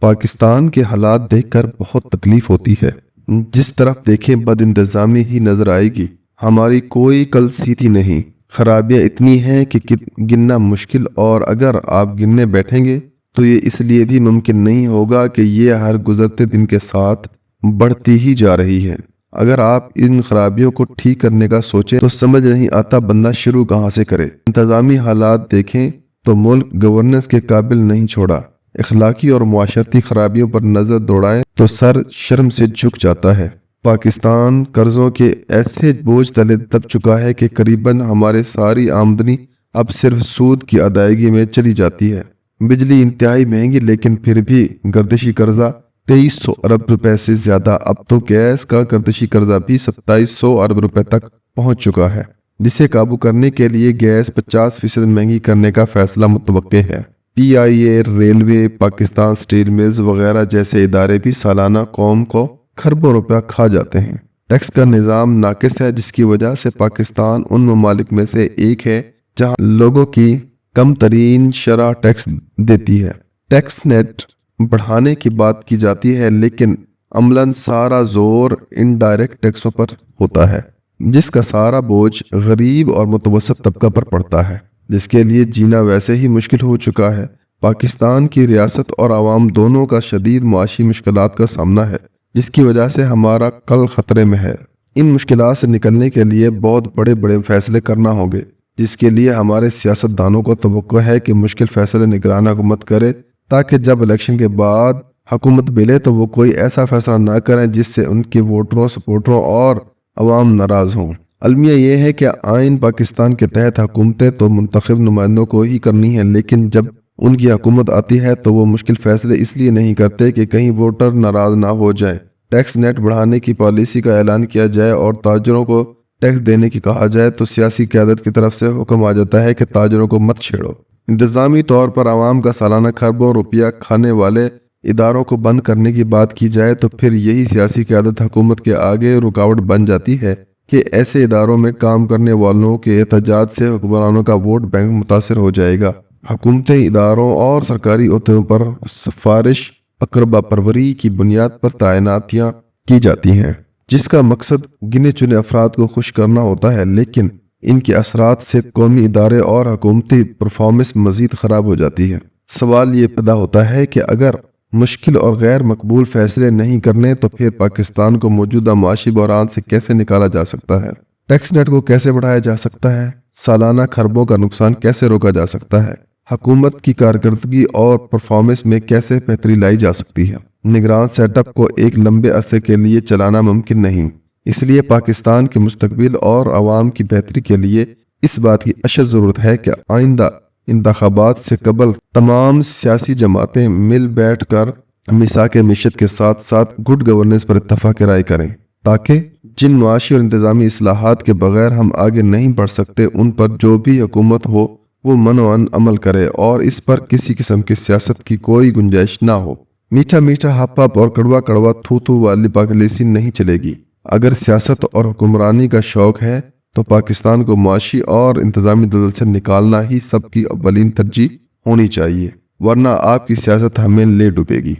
پاکستان کے حالات دیکھ کر بہت تکلیف ہوتی ہے۔ جس طرف دیکھیں بد انتظامی ہی نظر آئے گی۔ ہماری کوئی کل سیدھی نہیں، خرابیاں اتنی ہیں کہ گننا مشکل، اور اگر آپ گننے بیٹھیں گے تو یہ اس لیے بھی ممکن نہیں ہوگا کہ یہ ہر گزرتے دن کے ساتھ بڑھتی ہی جا رہی ہے۔ اگر آپ ان خرابیوں کو ٹھیک کرنے کا سوچیں تو سمجھ نہیں آتا بندہ شروع کہاں سے کرے۔ انتظامی حالات دیکھیں تو ملک گورننس کے قابل نہیں چھوڑا۔ اخلاقی اور معاشرتی خرابیوں پر نظر دوڑائیں تو سر شرم سے جھک جاتا ہے۔ پاکستان قرضوں کے ایسے بوجھ تلے دب چکا ہے کہ قریباً ہمارے ساری آمدنی اب صرف سود کی ادائیگی میں چلی جاتی ہے۔ بجلی انتہائی مہنگی، لیکن پھر بھی گردشی قرضہ 2300 ارب روپے سے زیادہ۔ اب تو گیس کا گردشی قرضہ بھی 2700 ارب روپے تک پہنچ چکا ہے، جسے قابو کرنے کے لیے گیس 50% مہنگی کرنے کا فیصلہ متوقع ہے۔ پی آئی اے، ریلوے، پاکستان سٹیل ملز وغیرہ جیسے ادارے بھی سالانہ قوم کو کھربوں روپے کھا جاتے ہیں۔ ٹیکس کا نظام ناقص ہے، جس کی وجہ سے پاکستان ان ممالک میں سے ایک ہے جہاں لوگوں کی کم ترین شرح ٹیکس دیتی ہے۔ ٹیکس نیٹ بڑھانے کی بات کی جاتی ہے، لیکن عملاً سارا زور انڈائریکٹ ٹیکسوں پر ہوتا ہے، جس کا سارا بوجھ غریب اور متوسط طبقہ پر پڑتا ہے، جس کے لیے جینا ویسے ہی مشکل ہو چکا ہے۔ پاکستان کی ریاست اور عوام دونوں کا شدید معاشی مشکلات کا سامنا ہے، جس کی وجہ سے ہمارا کل خطرے میں ہے۔ ان مشکلات سے نکلنے کے لیے بہت بڑے بڑے فیصلے کرنا ہوں گے، جس کے لیے ہمارے سیاستدانوں کو توقع ہے کہ مشکل فیصلے نگران حکومت کرے، تاکہ جب الیکشن کے بعد حکومت ملے تو وہ کوئی ایسا فیصلہ نہ کریں جس سے ان کے ووٹروں، سپورٹروں اور عوام ناراض ہوں۔ المیہ یہ ہے کہ آئین پاکستان کے تحت حکومتیں تو منتخب نمائندوں کو ہی کرنی ہیں، لیکن جب ان کی حکومت آتی ہے تو وہ مشکل فیصلے اس لیے نہیں کرتے کہ کہیں ووٹر ناراض نہ ہو جائیں۔ ٹیکس نیٹ بڑھانے کی پالیسی کا اعلان کیا جائے اور تاجروں کو ٹیکس دینے کی کہا جائے تو سیاسی قیادت کی طرف سے حکم آ جاتا ہے کہ تاجروں کو مت چھیڑو۔ انتظامی طور پر عوام کا سالانہ کھربوں روپیہ کھانے والے اداروں کو بند کرنے کی بات کی جائے تو پھر یہی سیاسی قیادت حکومت کے آگے رکاوٹ بن جاتی ہے کہ ایسے اداروں میں کام کرنے والوں کے احتجاج سے حکمرانوں کا ووٹ بینک متاثر ہو جائے گا۔ حکومتیں اداروں اور سرکاری عہدوں پر سفارش اقربا پروری کی بنیاد پر تعیناتیاں کی جاتی ہیں، جس کا مقصد گنے چنے افراد کو خوش کرنا ہوتا ہے، لیکن ان کے اثرات سے قومی ادارے اور حکومتی پرفارمنس مزید خراب ہو جاتی ہے۔ سوال یہ پیدا ہوتا ہے کہ اگر مشکل اور غیر مقبول فیصلے نہیں کرنے تو پھر پاکستان کو موجودہ معاشی بحران سے کیسے نکالا جا سکتا ہے؟ ٹیکس نیٹ کو کیسے بڑھایا جا سکتا ہے؟ سالانہ کھربوں کا نقصان کیسے روکا جا سکتا ہے؟ حکومت کی کارکردگی اور پرفارمنس میں کیسے بہتری لائی جا سکتی ہے؟ نگران سیٹ اپ کو ایک لمبے عرصے کے لیے چلانا ممکن نہیں، اس لیے پاکستان کے مستقبل اور عوام کی بہتری کے لیے اس بات کی اشد ضرورت ہے کہ آئندہ انتخابات سے قبل تمام سیاسی جماعتیں مل بیٹھ کر میثاق معیشت کے ساتھ ساتھ گڈ گورننس پر اتفاق رائے کریں، تاکہ جن معاشی اور انتظامی اصلاحات کے بغیر ہم آگے نہیں بڑھ سکتے ان پر جو بھی حکومت ہو وہ منوعاً عمل کرے اور اس پر کسی قسم کی سیاست کی کوئی گنجائش نہ ہو۔ میٹھا میٹھا ہپ ہپ اور کڑوا کڑوا تھو تھو والی پالیسی نہیں چلے گی۔ اگر سیاست اور حکمرانی کا شوق ہے تو پاکستان کو معاشی اور انتظامی دلدل سے نکالنا ہی سب کی اولین ترجیح ہونی چاہیے، ورنہ آپ کی سیاست ہمیں لے ڈوبے گی۔